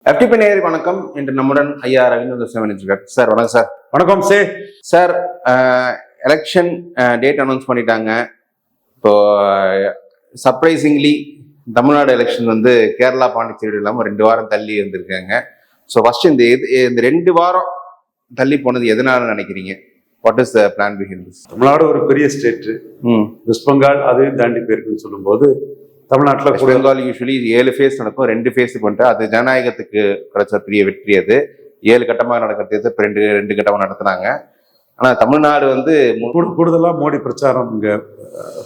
FTP நேயர் வணக்கம். இன்று நம்முடன் ஐயா ரவீந்திர சிவன் சார். வணக்கம் சார். வணக்கம் சார். எலெக்ஷன் டேட் அனௌன்ஸ் பண்ணிட்டாங்க. இப்போ சர்ப்ரைசிங்லி தமிழ்நாடு எலெக்ஷன் வந்து கேரளா பாண்டிச்சேரி இல்லாமல் 2 வாரம் தள்ளி வந்திருக்காங்க. ஸோ ஃபர்ஸ்ட் இந்த 2 வாரம் தள்ளி போனது எதனால நினைக்கிறீங்க? What is the plan behind this? Tamil Nadu ஒரு பெரிய ஸ்டேட். வெஸ்ட் பெங்கால் அதையும் தாண்டி போயிருக்குன்னு சொல்லும்போது தமிழ்நாட்டில் வெஸ்ட் பெங்கால் யூஸ்வலி 7 ஃபேஸ் நடக்கும். 2 ஃபேஸுக்கு வந்துட்டு அது ஜனநாயகத்துக்கு கிடைச்ச பெரிய வெற்றி. அது 7 கட்டமாக நடக்கிறது இப்போ 2 கட்டமாக நடத்துனாங்க. ஆனால் தமிழ்நாடு வந்து கூடுதலாக மோடி பிரச்சாரம் இங்கே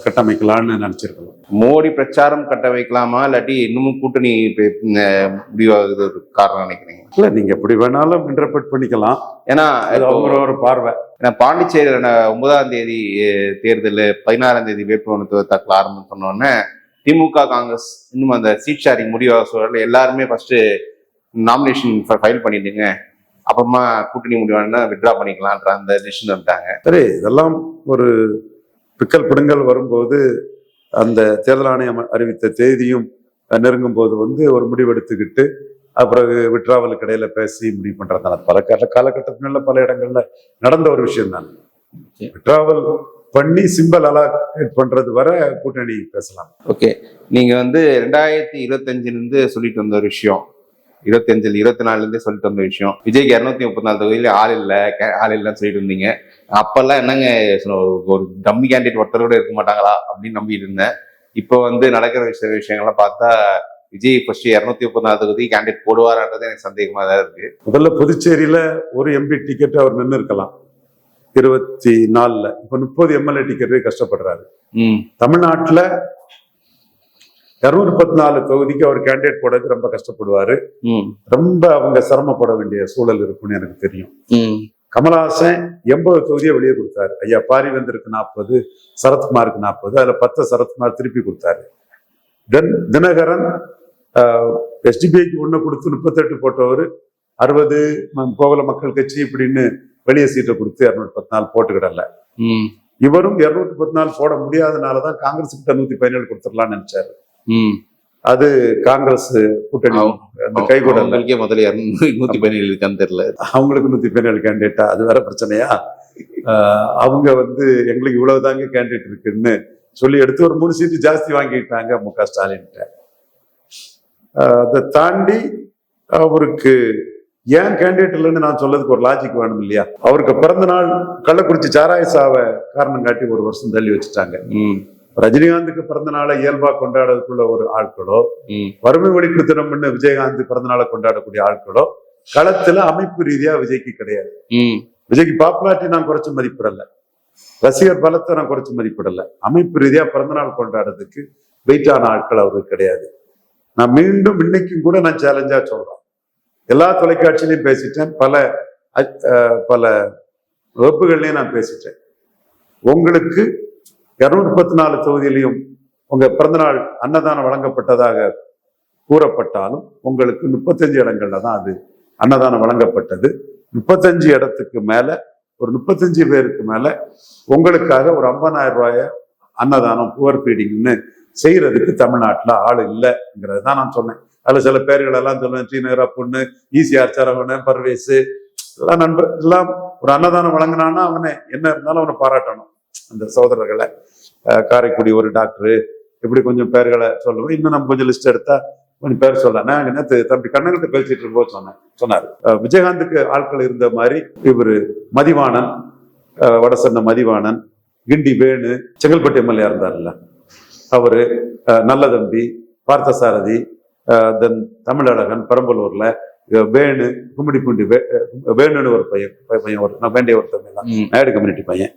கட்டமைக்கலான்னு நினச்சிருக்கலாம். மோடி பிரச்சாரம் கட்டமைக்கலாமா இல்லாட்டி இன்னமும் கூட்டணி முடிவாகுது ஒரு காரணம் நினைக்கிறீங்க? இல்லை, நீங்கள் எப்படி வேணாலும் இன்டர்பிரட் பண்ணிக்கலாம். ஏன்னா ஒரு பார்வை. ஏன்னா பாண்டிச்சேரியில் 9ஆம் தேதி தேர்தல், 16ஆம் தேதி வேட்புமனு தாக்கல் ஆரம்பம் சொன்னோடனே திமுக காங்கிரஸ் இன்னும் அந்த சீட் ஷேரிங் முடிவாக சூழல் எல்லாருமே ஃபர்ஸ்ட் நாமினேஷன் ஃபைல் பண்ணிடுங்க, அப்புறமா கூட்டணி முடிவானா வித்ட்ரா பண்ணிக்கலான்ற அந்த டிசிஷன் வந்துட்டாங்க. சரி, இதெல்லாம் ஒரு பிக்கல் பிடுங்கல் வரும்போது அந்த தேர்தல் ஆணையம் அறிவித்த தேதியும் நெருங்கும் போது ஒரு முடிவெடுத்துக்கிட்டு அப்புறம் விட்ராவலுக்கு இடையில பேசி முடிவு பண்றதுனால பல காலகட்டத்துல பல இடங்கள்ல நடந்த ஒரு விஷயம் தான். விட்ராவல் பண்ணி சிம்பிள் அலாட் பண்றது வர கூட்டணி பேசலாம். ஓகே, நீங்க 2025 சொல்லிட்டு வந்த ஒரு விஷயம், 25 24 சொல்லிட்டு வந்த விஷயம், விஜய்க்கு 234 தொகுதியில ஆள் இல்லைன்னு சொல்லிட்டு இருந்தீங்க. அப்பெல்லாம் என்னங்க ஒரு டம்மி கேண்டிடேட் ஒருத்தர் கூட இருக்க மாட்டாங்களா அப்படின்னு நம்பிட்டு இருந்தேன். இப்போ நடக்கிற விஷயங்கள்லாம் பார்த்தா விஜய் ஃபர்ஸ்ட் 234 தொகுதி கேண்டிடேட் போடுவாரான்றது எனக்கு சந்தேகமா தான் இருக்கு. முதல்ல புதுச்சேரியில ஒரு எம்பி டிக்கெட் அவர் நின்று இருக்கலாம் 24ல. இப்ப 30 எம்எல்ஏ டிக்கெட்டே கஷ்டப்படுறாரு. தமிழ்நாட்டுல 214 தொகுதிக்கு அவர் கேண்டிடேட் போடுறது ரொம்ப கஷ்டப்படுவாரு. ரொம்ப அவங்க சிரமப்பட வேண்டிய சூழல் இருக்குன்னு எனக்கு தெரியும். கமலஹாசன் 80 தொகுதியை வெளியே கொடுத்தாரு. ஐயா பாரிவேந்தருக்கு 40, சரத்குமாருக்கு 40, அதுல 10 சரத்குமார் திருப்பி கொடுத்தாரு. தினகரன் SDPIக்கு 1 கொடுத்து 38 போட்டவர், 60 கோவல மக்கள் கட்சி இப்படின்னு வெளியே சீட்டை கொடுத்து 214 போட்டுக்கிடல. இவரும் 214 போட முடியாதனாலதான் காங்கிரஸ் கிட்ட 117 கொடுத்துடலாம்னு நினைச்சாரு. அது காங்கிரஸ் கூட்டணி கைகூட முதல்ல 117 தெரியல. அவங்களுக்கு 117 கேண்டிடேட்டா, அது வேற பிரச்சனையா? அவங்க எங்களுக்கு இவ்வளவுதாங்க கேண்டிடேட் இருக்குன்னு சொல்லி எடுத்து ஒரு 3 சீட்டு ஜாஸ்தி வாங்கிட்டாங்க MK ஸ்டாலின். அதை தாண்டி அவருக்கு ஏன் கேண்டிடேட் இல்லைன்னு நான் சொல்லதுக்கு ஒரு லாஜிக் வேணும் இல்லையா? அவருக்கு பிறந்த நாள் கள்ளக்குறிச்சி சாராய சாவை காரணம் காட்டி 1 வருஷம் தள்ளி வச்சுட்டாங்க. ரஜினிகாந்துக்கு பிறந்த நாளை இயல்பா கொண்டாடறதுக்குள்ள ஒரு ஆட்களோ, வறுமை ஒழிப்பு தினம்னு விஜயகாந்த் பிறந்த நாளை கொண்டாடக்கூடிய ஆட்களோ களத்துல அமைப்பு ரீதியா விஜய்க்கு கிடையாது. விஜய்க்கு பாப்புலாரிட்டி நான் குறைச்சு மதிப்பிடல, ரசிகர் பலத்தை நான் குறைச்சு மதிப்பிடல. அமைப்பு ரீதியா பிறந்தநாள் கொண்டாடுறதுக்கு வெயிட்டான ஆட்கள் அவருக்கு கிடையாது. நான் மீண்டும் இன்னைக்கும் கூட நான் சேலஞ்சா சொல்றேன், எல்லா தொலைக்காட்சியிலையும் பேசிட்டேன், பல வகுப்புகள்லையும் நான் பேசிட்டேன். உங்களுக்கு 214 தொகுதியிலையும் உங்க பிறந்தநாள் அன்னதானம் வழங்கப்பட்டதாக கூறப்பட்டாலும் உங்களுக்கு 35 இடங்கள்ல தான் அது அன்னதானம் வழங்கப்பட்டது. 35 இடத்துக்கு மேல, ஒரு 35 பேருக்கு மேல உங்களுக்காக ஒரு 50,000 ரூபாய அன்னதானம் புவர் ஃபீடிங்னு செய்யறதுக்கு தமிழ்நாட்டுல ஆள் இல்லைங்கிறது தான் நான் சொன்னேன். அதுல சில பேர்கள் எல்லாம் சொல்லுவேன், ஸ்ரீநகரா பொண்ணு, ஈசிஆர் சரவணன், பர்வேசு எல்லாம் நண்பர் எல்லாம் ஒரு அன்னதானம் வழங்கினான்னா அவனை என்ன இருந்தாலும் அவனை பாராட்டணும். அந்த சகோதரர்களை, காரைக்குடி ஒரு டாக்டரு, இப்படி கொஞ்சம் பேர்களை சொல்லுவேன். இன்னும் நம்ம கொஞ்சம் லிஸ்ட் எடுத்தா கொஞ்சம் பேர் சொல்லலாம். நான் நேற்று தம்பி கண்ணன்கிட்ட பேசிட்டு இருக்கும்போது சொன்னாரு, விஜயகாந்துக்கு ஆட்கள் இருந்த மாதிரி இவரு மதிவாணன், வடசென்ன மதிவாணன், கிண்டி வேணு, செங்கல்பட்டு எம்எல்ஏ இருந்தார்ல அவரு, நல்ல தம்பி, பார்த்தசாரதி, தென் தமிழழகன், பெரம்பலூர்ல வேணு, கும்மிடிப்பூண்டி வேணுன்னு ஒரு பையன் நான் வேண்டிய ஒருத்தவங்க தான், நாயுடு கம்யூனிட்டி பையன்,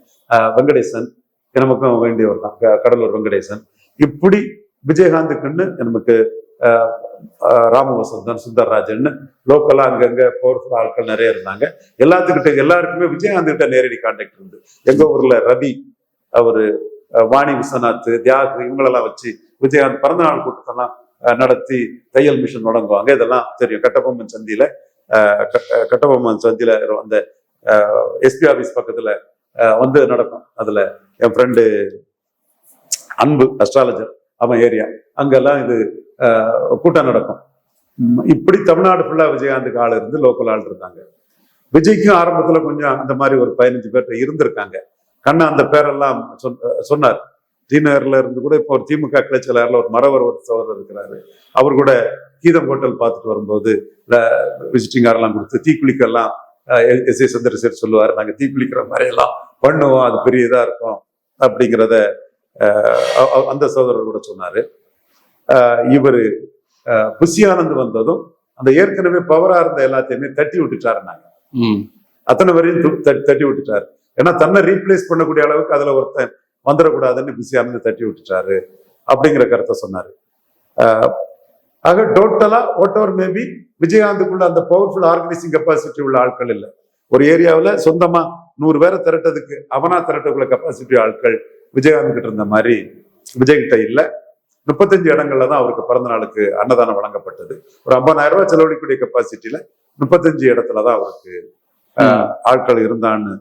வெங்கடேசன் நமக்கும் வேண்டியவர் தான், கடலூர் வெங்கடேசன். இப்படி விஜயகாந்துக்குன்னு நமக்கு ராமவசந்தன், சுந்தர்ராஜன், லோக்கலா அங்கங்க பவர்ஃபுல் ஆட்கள் நிறைய இருந்தாங்க. எல்லாருக்குமே விஜயகாந்த் கிட்ட நேரடி கான்டாக்ட் இருந்து. எங்க ஊர்ல ரவி, அவரு வாணி விஸ்வநாத், தியாகு, இவங்களெல்லாம் வச்சு விஜயகாந்த் பிறந்தநாள் கூட்டத்தெல்லாம் நடத்தி தையல் மிஷன் தொடங்குவாங்க. இதெல்லாம் தெரியும். கட்டபொம்மன் சந்தியில அந்த எஸ்பி ஆபீஸ் பக்கத்துல நடக்கும். அதுல என் ஃப்ரெண்டு அன்பு அஸ்ட்ராலஜர், அவன் ஏரியா, அங்கெல்லாம் இது கூட்டம் நடக்கும். இப்படி தமிழ்நாடு ஃபுல்லா விஜயகாந்துக்கு ஆள் இருந்து லோக்கல் ஆள் இருந்தாங்க. விஜய்க்கும் ஆரம்பத்துல கொஞ்சம் அந்த மாதிரி ஒரு 15 பேர்ட்ட இருந்திருக்காங்க. கண்ணா அந்த பேரெல்லாம் சொன்னார். டிநகர்ல இருந்து கூட இப்போ ஒரு திமுக கிளைச்சலாரில் ஒரு மரவர் ஒரு சோதரர் இருக்கிறாரு. அவர் கூட கீதம் ஹோட்டல் பார்த்துட்டு வரும்போது விசிட்டிங் கார்டெல்லாம் கொடுத்து தீக்குளிக்கெல்லாம் எஸ் ஏ சந்திரசேகர் சொல்லுவார், நாங்கள் தீக்குளிக்கிற மாதிரி எல்லாம் பண்ணுவோம், அது பெரிய இதா இருக்கும் அப்படிங்கிறத அந்த சோதரர் கூட சொன்னாரு. இவர் புஷி ஆனந்த் வந்ததும் அந்த ஏற்கனவே பவரா இருந்த எல்லாத்தையுமே தட்டி விட்டுட்டாரு. நாங்க அத்தனை வரையும் தட்டி விட்டுட்டாரு. ஏன்னா தன்னை ரீப்ளேஸ் பண்ணக்கூடிய அளவுக்கு அதுல ஒருத்தன் வந்துடக்கூடாதுன்னு புஷி ஆனந்த் தட்டி விட்டுட்டாரு அப்படிங்கிற கருத்தை சொன்னாரு. ஆக டோட்டலா வாட் எவர் மேபி விஜயகாந்துக்குள்ள அந்த பவர்ஃபுல் ஆர்கனைசிங் கெப்பாசிட்டி உள்ள ஆட்கள் இல்லை. ஒரு ஏரியாவில் சொந்தமா 100 பேரை திரட்டதுக்கு அவனா திரட்டக்குள்ள கெப்பாசிட்டி ஆட்கள் விஜயகாந்த் கிட்ட இருந்த மாதிரி விஜய் கிட்ட இல்லை. 35 இடங்கள்ல தான் அவருக்கு பிறந்த நாளுக்கு அன்னதானம் வழங்கப்பட்டது. ஒரு 50,000 ரூபாய் செலவழிக்கூடிய கெப்பாசிட்டியில 35 இடத்துலதான் அவருக்கு ஆட்கள் இருந்தான்னு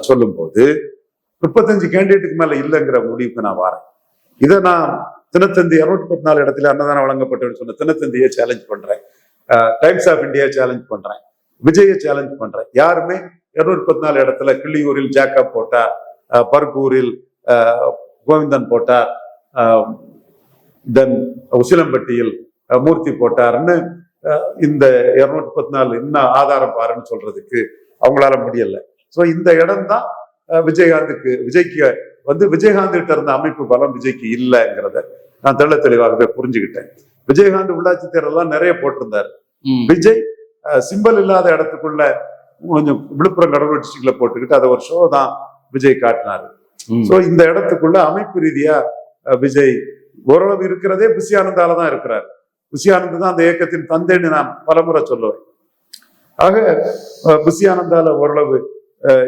சொல்லும் போது 35 கேண்டிடேட்டுக்கு மேல இல்லைங்கிற முடிவுக்கு நான் வரேன். இதை நான் தினத்தந்தி 214 இடத்துல அன்னதானம் வழங்கப்பட்டதுன்னு சொன்ன தினத்தந்தியை சேலஞ்ச் பண்றேன், டைம்ஸ் ஆஃப் இந்தியா சேலஞ்ச் பண்றேன், விஜயை சேலஞ்ச் பண்றேன். யாருமே 214 இடத்துல கிள்ளியூரில் ஜாக்கப் போட்டார், பர்கூரில் கோவிந்தன் போட்டார், தென் உசிலம்பட்டியில் மூர்த்தி போட்டார்னு இந்த 214 இன்னும் ஆதாரம் பாருன்னு சொல்றதுக்கு அவங்களால முடியல. ஸோ இந்த இடம் தான் விஜய்க்கு வந்து விஜயகாந்த் கிட்ட இருந்த அமைப்பு பலம் விஜய்க்கு இல்லைங்கிறத நான் தெள்ள தெளிவாகவே புரிஞ்சுக்கிட்டேன். விஜயகாந்த் உள்ளாட்சி தேர்தலாம் நிறைய போட்டிருந்தாரு. விஜய் சிம்பல் இல்லாத இடத்துக்குள்ள கொஞ்சம் விழுப்புரம் கடலூர் டிஸ்ட்ரிக்ட்ல போட்டுக்கிட்டு அதை ஒரு ஷோ தான் விஜய் காட்டினாரு. ஸோ இந்த இடத்துக்குள்ள அமைப்பு ரீதியா விஜய் ஓரளவு இருக்கிறதே புஷி ஆனந்தால தான் இருக்கிறார். புஷி ஆனந்த் தான் அந்த இயக்கத்தின் தந்தைன்னு நான் பலமுறை சொல்லுவேன். ஆக புஷி ஆனந்தால ஓரளவு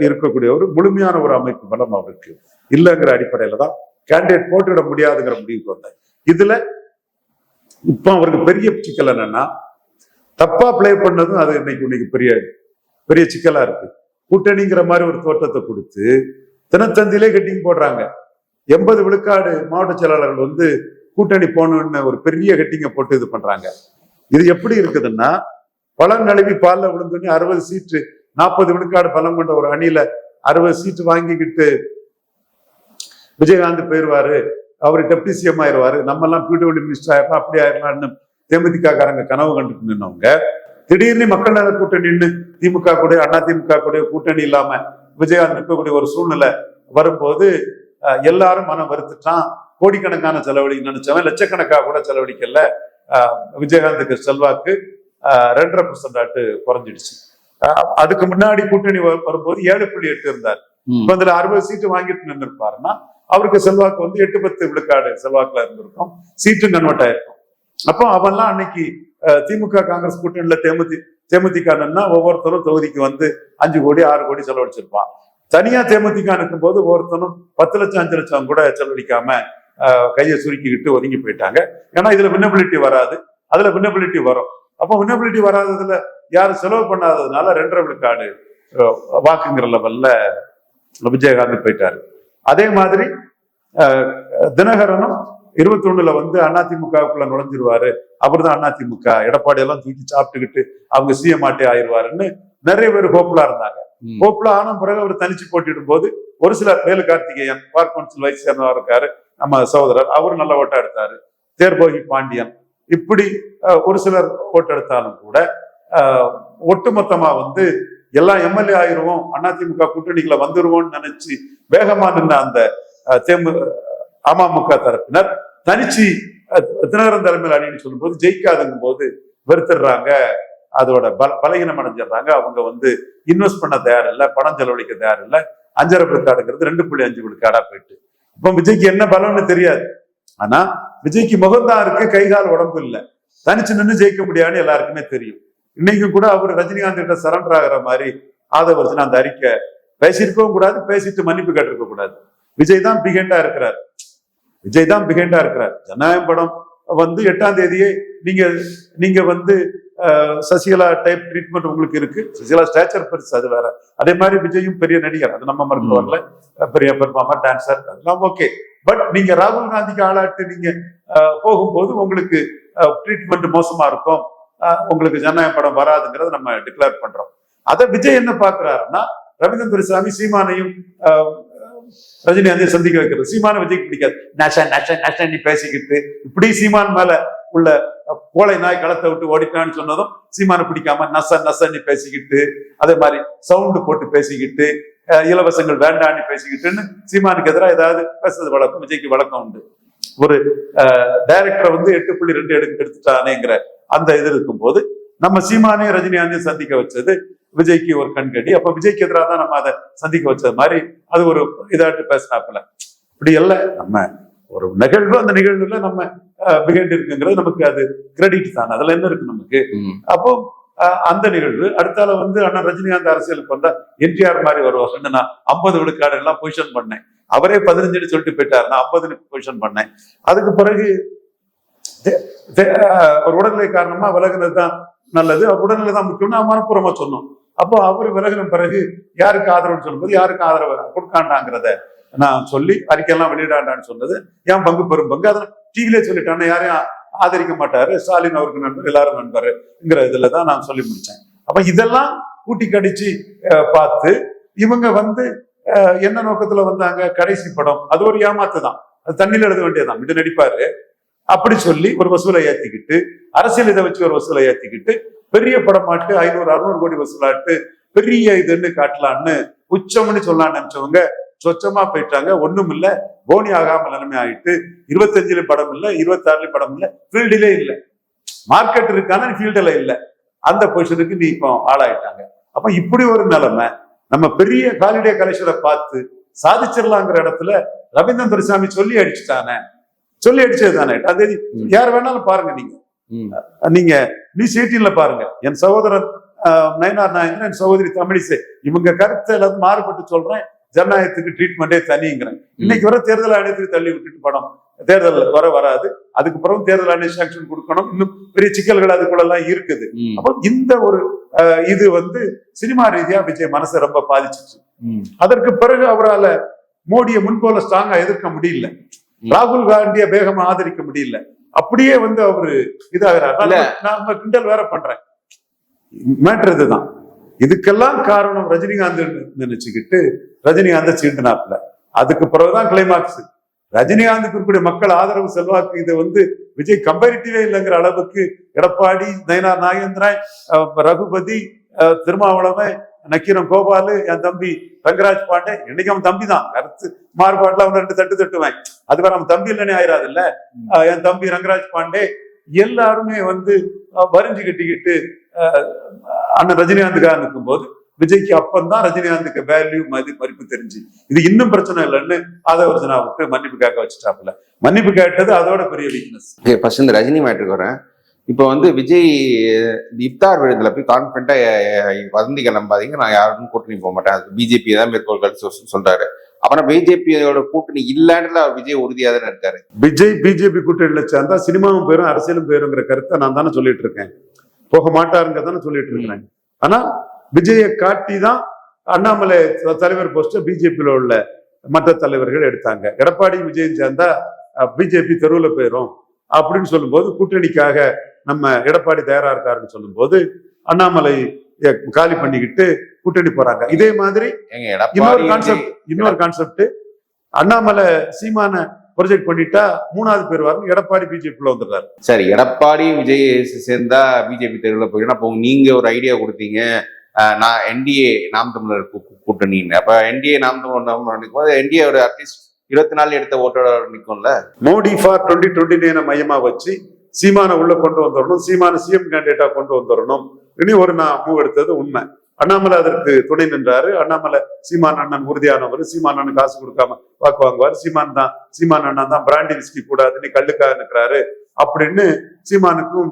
இருக்கக்கூடிய ஒரு முழுமையான ஒரு அமைப்பு பலம் அவருக்கு இல்லைங்கிற அடிப்படையில தான் கேண்டிடேட் போட்டியிட முடியாதுங்கிற முடிவுக்கு வந்தேன். இதுல இப்ப அவருக்கு பெரிய சிக்கல் என்னன்னா, தப்பா பிளே பண்ணதும் அது இன்னைக்கு பெரிய பெரிய சிக்கலா இருக்கு. கூட்டணிங்கிற மாதிரி ஒரு தோற்றத்தை கொடுத்து தினத்தந்திலே கட்டிங் போடுறாங்க. 80 விழுக்காடு மாவட்ட செயலாளர்கள் வந்து கூட்டணி போகணும்னு ஒரு பெரிய கட்டிங்க போட்டு இது பண்றாங்க. இது எப்படி இருக்குதுன்னா, பழம் நழுவி பால்ல விழுந்தோடனே 60 சீட்டு 40 விழுக்காடு பலம் கொண்ட ஒரு அணியில 60 சீட்டு வாங்கிக்கிட்டு விஜயகாந்த் போயிருவாரு, அவரு டெப்டி சிஎம் ஆயிடுவாரு, நம்ம எல்லாம் பிடபிள்யூ மினிஸ்டர் ஆயிரலாம், அப்படி ஆயிரலாம்னு தேமுதிக காரங்க கனவு கண்டுட்டு நின்னவங்க திடீர்னு மக்கள் நல கூட்டணின்னு திமுக கூட அதிமுக கூட கூட்டணி இல்லாம விஜயகாந்த் இருக்கக்கூடிய ஒரு சூழ்நிலை வரும்போது எல்லாரும் மனம் வருத்துட்டான். கோடிக்கணக்கான செலவழி நினைச்சவன் லட்சக்கணக்காக கூட செலவழிக்கல. விஜயகாந்துக்கு செல்வாக்கு 2.5% குறைஞ்சிடுச்சு. அதுக்கு முன்னாடி கூட்டணி வரும்போது 7.8 இருந்தார். இப்ப அதுல 60 சீட்டு வாங்கிட்டு நின்று இருப்பாருன்னா அவருக்கு செல்வாக்கு வந்து 8-10 விழுக்காடு செல்வாக்குல இருந்திருக்கும், சீட்டும் கன்வெர்ட் ஆயிருக்கும். அப்போ அவன்லாம் அன்னைக்கு திமுக காங்கிரஸ் கூட்டணியில தேமுதிக ஒவ்வொருத்தரும் தொகுதிக்கு வந்து 5 கோடி 6 கோடி செலவழிச்சிருப்பான். தனியா தேமுதிக நிற்கும் போது ஒவ்வொருத்தரும் 10 லட்சம் 5 லட்சம் கூட செலவழிக்காம கையை சுருக்கிக்கிட்டு ஒதுங்கி போயிட்டாங்க. ஏன்னா இதுல வின்னபிலிட்டி வராது, அதுல வின்னபிலிட்டி வரும். அப்போ வின்னபிலிட்டி வராததுல யாரும் செலவு பண்ணாததுனால 2.5 விழுக்காடு வாக்குங்கிற லெவல்ல விஜயகாந்த் போயிட்டாரு. அதே மாதிரி தினகரனும் 21 வந்து அதிமுகவுக்குள்ள நுழைஞ்சிருவாரு, அவர் தான் அதிமுக, எடப்பாடி எல்லாம் தூக்கி சாப்பிட்டுக்கிட்டு அவங்க சிஎம் ஆட்டே ஆயிடுவாருன்னு நிறைய பேர் ஹோப்லா இருந்தாங்க. ஹோப்லா ஆன பிறகு அவர் தனிச்சு போட்டிடும் போது ஒரு சிலர், Velu Karthikeyan park council vice சேர்ந்தவா இருக்காரு, நம்ம சகோதரர், அவரு நல்ல ஓட்ட எடுத்தாரு, தேர்போகி பாண்டியன், இப்படி ஒரு சிலர் ஓட்டு எடுத்தாலும் கூட ஒட்டுமொத்தமா வந்து எல்லாம் எம்எல்ஏ ஆயிடுவோம், அதிமுக கூட்டணிகளை வந்துருவோம்னு நினைச்சு வேகமா நின்ன அந்த அமமுக தரப்பினர் தனிச்சு தினகரன் தலைமையில் அணின்னு சொல்லும் போது ஜெயிக்காதுங்கும் போது வெறுத்துடுறாங்க, அதோட பலகீனம் அடைஞ்சிடுறாங்க. அவங்க வந்து இன்வெஸ்ட் பண்ண தயாரில்லை, பணம் செலவழிக்க தயாரில்லை. 5.5 விழுக்காடுங்கிறது 2.5 விழுக்காடா போயிட்டு இப்போ விஜய்க்கு என்ன பலம்னு தெரியாது. ஆனா விஜய்க்கு முகம்தான் இருக்கு, கைகால் உடம்பு இல்லை, தனிச்சு நின்று ஜெயிக்க முடியாதுன்னு எல்லாருக்குமே தெரியும். இன்னைக்கும் கூட அவர் ரஜினிகாந்த் கிட்ட சரண்டர் ஆகிற மாதிரி ஆதவர்ஜன் அந்த அறிக்கை பேசியிருக்கவும் கூடாது, பேசிட்டு மன்னிப்பு கேட்டிருக்க கூடாது. விஜய் தான் பிகைண்டா இருக்கிறார், விஜய் தான் பிகைண்டா இருக்கிறார். ஜனநாயகம் படம் வந்து 8ஆம் தேதியே நீங்க வந்து சசிகலா டைப் ட்ரீட்மெண்ட் உங்களுக்கு இருக்கு, சசிகலா ஸ்டேச்சர் பெருசு, அது வேற. அதே மாதிரி விஜயும் பெரிய நடிகர், அது நம்ம மறந்து வரல, பெரிய பெர்ஃபார்மர், டான்சர், அதெல்லாம் ஓகே. பட் நீங்க ராகுல் காந்திக்கு ஆளாட்டு நீங்க போகும்போது உங்களுக்கு ட்ரீட்மெண்ட் மோசமா இருக்கும், உங்களுக்கு ஜனநாயக படம் வராதுங்கிறத நம்ம டிக்ளேர் பண்றோம். அதை விஜய் என்ன பாக்குறாருன்னா, ரவீந்திரன் துரைசாமி சீமானையும் ரஜினிகாந்தையும் சந்திக்க வைக்கிறது. சீமான விஜய்க்கு பிடிக்காது. நஷ நஷ நஷ நீ பேசிக்கிட்டு இப்படி சீமான் மேல உள்ள கோழை நாய் களத்தை விட்டு ஓடிட்டான்னு சொன்னதும் சீமான பிடிக்காம நச நச நீ பேசிக்கிட்டு, அதே மாதிரி சவுண்டு போட்டு பேசிக்கிட்டு, இலவசங்கள் வேண்டான்னு பேசிக்கிட்டுன்னு சீமானுக்கு எதிராக ஏதாவது பேசுறது வழக்கம். விஜய்க்கு வழக்கம் உண்டு. ஒரு டைரக்டரை வந்து 8.2 எடுத்துட்டானேங்கிற அந்த இது இருக்கும் போது நம்ம சீமானையும் ரஜினிகாந்தையும் சந்திக்க வச்சது விஜய்க்கு ஒரு கண்கட்டி. அப்ப விஜய்க்கு எதிராக தான் நம்ம அதை சந்திக்க வச்சது மாதிரி அது ஒரு இதாட்டு பேசினாப்புல. இப்படி எல்லாம் நம்ம ஒரு நிகழ்வு, அந்த நிகழ்வுல நம்ம பிகைண்ட் இருக்குங்கிறது நமக்கு அது கிரெடிட் தான். அதுல என்ன இருக்கு நமக்கு. அப்போ அந்த நிகழ்வு அடுத்தால வந்து அண்ணா ரஜினிகாந்த் அரசியலுக்கு வந்தா என்டிஆர் மாதிரி வருவார். நான் 50 விழுக்காடு எல்லாம் பொசிஷன் பண்ணேன். அவரே 15 சொல்லிட்டு போயிட்டார், நான் 50 பொசிஷன் பண்ணேன். அதுக்கு பிறகு ஒரு உடல்நிலை காரணமா விலகுனது தான் நல்லது, அவர் உடல்நிலை தான் முக்கியம்னு மனப்பூர்வமா சொன்னோம். அப்போ அவர் விலகின பிறகு யாருக்கு ஆதரவுன்னு சொல்லும்போது யாருக்கு ஆதரவு கொடுக்காண்டாங்கிறத நான் சொல்லி அறிக்கையெல்லாம் வெளியிடாண்டான்னு சொன்னது என் பங்கு பெரும் பங்கு. அதை டிவிலே சொல்லிட்டான். யாரையும் ஆதரிக்க மாட்டாரு, ஸ்டாலின் அவருக்கு நண்பர், எல்லாரும் நண்பருங்கிற இதுலதான் நான் சொல்லி முடிச்சேன். அப்ப இதெல்லாம் கூட்டி கடிச்சு பார்த்து இவங்க வந்து என்ன நோக்கத்துல வந்தாங்க, கடைசி படம் அது ஒரு ஏமாத்து தான், அது தண்ணியில் எழுத வேண்டியதான், இது நடிப்பாரு அப்படி சொல்லி ஒரு வசூலை ஏத்திக்கிட்டு, அரசியல் இதை வச்சு ஒரு வசூலை ஏத்திக்கிட்டு, பெரிய படமாட்டு 500-600 கோடி வசூலாட்டு பெரிய இதுன்னு காட்டலான்னு உச்சம்னு சொல்லலான்னு நினைச்சவங்க சொச்சமா போயிட்டாங்க. ஒண்ணும் இல்ல, போனி ஆகாம நிலைமை ஆயிட்டு 25 படம் இல்ல, 26 படம் இல்ல, ஃபீல்டிலே இல்ல, மார்க்கெட் இருக்கான ஃபீல்டுல இல்ல, அந்த பொசிஷனுக்கு நீ இப்போ ஆளாயிட்டாங்க. அப்ப இப்படி ஒரு நிலைமை நம்ம பெரிய காலிடே கலெக்ஷனை பார்த்து சாதிச்சிடலாங்கிற இடத்துல ரவீந்திரன் துரைசாமி சொல்லி அடிச்சது தானே. அது யார் வேணாலும் பாருங்க, நீங்க நியூஸ் 18ல பாருங்க. என் சகோதரர் நயனார் நாயகன், என் சகோதரி தமிழிசை, இவங்க கருத்தை எல்லாத்தையும் மாறுபட்டு சொல்றேன். ஜனநாயகத்துக்கு ட்ரீட்மெண்டே தனிங்கிறேன். இன்னைக்கு வர தேர்தல் ஆணையத்துக்கு தள்ளி விட்டுட்டு படம் தேர்தல் வராது. அதுக்கு பிறகு தேர்தல் ஆணைய சாங்ஷன் கொடுக்கணும். இன்னும் பெரிய சிக்கல்கள் அதுக்குள்ள எல்லாம் இருக்குது. அப்போ இந்த ஒரு இது வந்து சினிமா ரீதியா விஜய் மனசை ரொம்ப பாதிச்சிச்சு. அதற்கு பிறகு அவரால் மோடியை முன்போல ஸ்ட்ராங்கா எதிர்க்க முடியல, ராகுல் காந்திய வேகமா ஆதரிக்க முடியல. அப்படியே வந்து அவரு இதாகிறார். நான் கிண்டல் வேற பண்றேன். மேட்ரு இதுதான். இதுக்கெல்லாம் காரணம் ரஜினிகாந்த் நினைச்சுக்கிட்டு ரஜினிகாந்த் சீண்டினாப்ல. அதுக்கு பிறகுதான் கிளைமாக்ஸ். ரஜினிகாந்துக்கு இருக்கக்கூடிய மக்கள் ஆதரவு செல்வாக்கு இது வந்து விஜய் கம்பேரிட்டிவே இல்லைங்கிற அளவுக்கு எடப்பாடி, நயனார் நாகேந்திரன், ரகுபதி, திருமாவளவன், நக்கீரன் கோபாலு, என் தம்பி ரங்கராஜ் பாண்டே, இன்னைக்கு அவன் தம்பி தான், கருத்து மாறுபாட்டுல அவன் 2 தட்டு தட்டுவேன், அது வேற அவன் தம்பி இல்லைன்னே ஆயிராது இல்ல. என் தம்பி ரங்கராஜ் பாண்டே எல்லாருமே வந்து வரிஞ்சு கட்டிக்கிட்டு அண்ணன் ரஜினிகாந்துக்காக நிற்கும் போது விஜய்க்கு அப்பந்தான் ரஜினிகாந்துக்கு வேல்யூ மதிப்பு தெரிஞ்சு இது இன்னும் பிரச்சனை இல்லைன்னு ஆதவர்ஜனாவுக்கு மன்னிப்பு கேட்க வச்சுட்டாப்புல. மன்னிப்பு கேட்டது அதோட பெரிய வீக்னஸ். ஃபர்ஸ்ட் இந்த ரஜினி மேட்டருக்கு வரேன். இப்போ வந்து விஜய் இப்தார் விருதுல போய் கான்ஃபிடண்டா வதந்திகள் நம்பாதீங்க, நான் யாருக்கும் கூட்டணி போக மாட்டேன், அது பிஜேபி தான் மேற்கோள் சொல்றாரு. அப்புறம் பிஜேபியோட கூட்டணி இல்லைன்னு விஜய் உறுதியா தானே இருக்காரு. விஜய் பிஜேபி கூட்டணியில சேர்ந்தா சினிமாவும் போயிரும், அரசியலும் போயிருங்கிற கருத்தை நான் தானே சொல்லிட்டு இருக்கேன். போக மாட்டாருங்க தானே சொல்லிட்டு இருக்கிறேன். ஆனா விஜயை காட்டி தான் அண்ணாமலை தலைவர் போஸ்ட பிஜேபியில உள்ள மற்ற தலைவர்கள் எடுத்தாங்க. எடப்பாடி விஜயும் சேர்ந்தா பிஜேபி தெருவில் போயிரும் அப்படின்னு சொல்லும் போது, கூட்டணிக்காக நம்ம எடப்பாடி தயாரா இருக்காருன்னு சொல்லும் போது அண்ணாமலை காலி பண்ணிக்கிட்டு கூட்டணி போறாங்க. இதே மாதிரி இன்னொரு கான்செப்ட் அண்ணாமலை சீமான ப்ரொஜெக்ட் பண்ணிட்டா 3வது பேர் வரணும், எடப்பாடி பிஜேபிக்குள்ள வந்துடுறாரு. சரி, எடப்பாடி விஜய் சேர்ந்தா பிஜேபி தெருவில் போயிடும். அப்போ நீங்க ஒரு ஐடியா கொடுத்தீங்க, நான் என்டிஏ நாம் தமிழர் கூட்டணின்னு. அப்ப என்டிஏ நாம் தமிழர் நிற்கும் போது என்டிஏவோட அட்லீஸ்ட் 24 எடுத்த ஓட்டோட நிற்கும்ல. மோடி ஃபார் 2029 மையமா வச்சு சீமான உள்ள கொண்டு வந்துடணும், சீமான சிஎம் கேண்டிடேட்டா கொண்டு வந்துடணும். இனி ஒரு நான் மூவ் எடுத்தது உண்மை. அண்ணாமலை அதற்கு துணை நின்றாரு. அண்ணாமலை சீமான் அண்ணன் உறுதியானவர், சீமான் அண்ணன் காசு கொடுக்காம வாக்கு வாங்குவார், சீமான் அண்ணன் தான் பிராண்டி விஸ்கி கூடாது, நீ கல்லுக்காக நிற்கிறாரு அப்படின்னு சீமானுக்கும்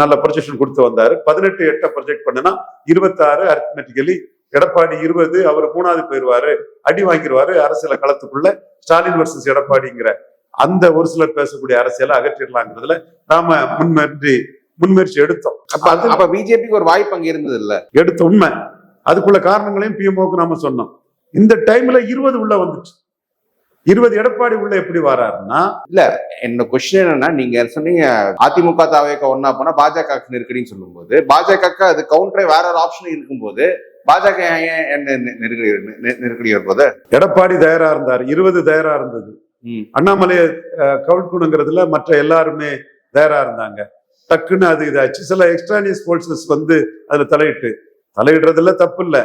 நல்ல ப்ரொஜெக்ஷன் கொடுத்து வந்தாரு. 18 ப்ரொஜெக்ட் பண்ணுனா 26 அரித்மெட்டிக்கலி எடப்பாடி 20, அவர் 3வது போயிருவாரு, அடி வாங்கிடுவாரு அரசியல களத்துக்குள்ள. ஸ்டாலின் வர்சஸ் எடப்பாடிங்கிற அந்த ஒரு சிலர் பேசக்கூடிய அரசியலை அகற்றிடலாங்கிறதுல நாம முன்முயற்சி எடுத்தோம். அப்ப பிஜேபிக்கு ஒரு வாய்ப்பு அங்க இருந்தது இல்ல, எடுத்த உண்மை. அதுக்குள்ள காரணங்களையும் பிஎம்ஓக்கு நாம சொன்னோம். இந்த டைம்ல 20 உள்ள வந்துச்சு. 20 எடப்பாடி உள்ள எப்படி வராருன்னா, என்ன கொஸ்டின் என்னன்னா, நீங்க சொன்னீங்க அதிமுக தாவேக ஒன்னா போனா பாஜக நெருக்கடின்னு சொல்லும்போது, பாஜக அது கவுண்டரே வேற ஒரு ஆப்ஷன் இருக்கும்போது பாஜக ஏன் என்ன நெருக்கடி வரும்போது? எடப்பாடி தயாரா இருந்தார், 20 தயாரா இருந்தது. அண்ணாமலையை கவுட்கணுங்கிறதுல மற்ற எல்லாருமே தயாரா இருந்தாங்க. டக்குன்னு அது இதாச்சு. சில எக்ஸ்ட்ரானியஸ் போர்சஸ் வந்து அதுல தலையிடுறதுல தப்பு இல்லை.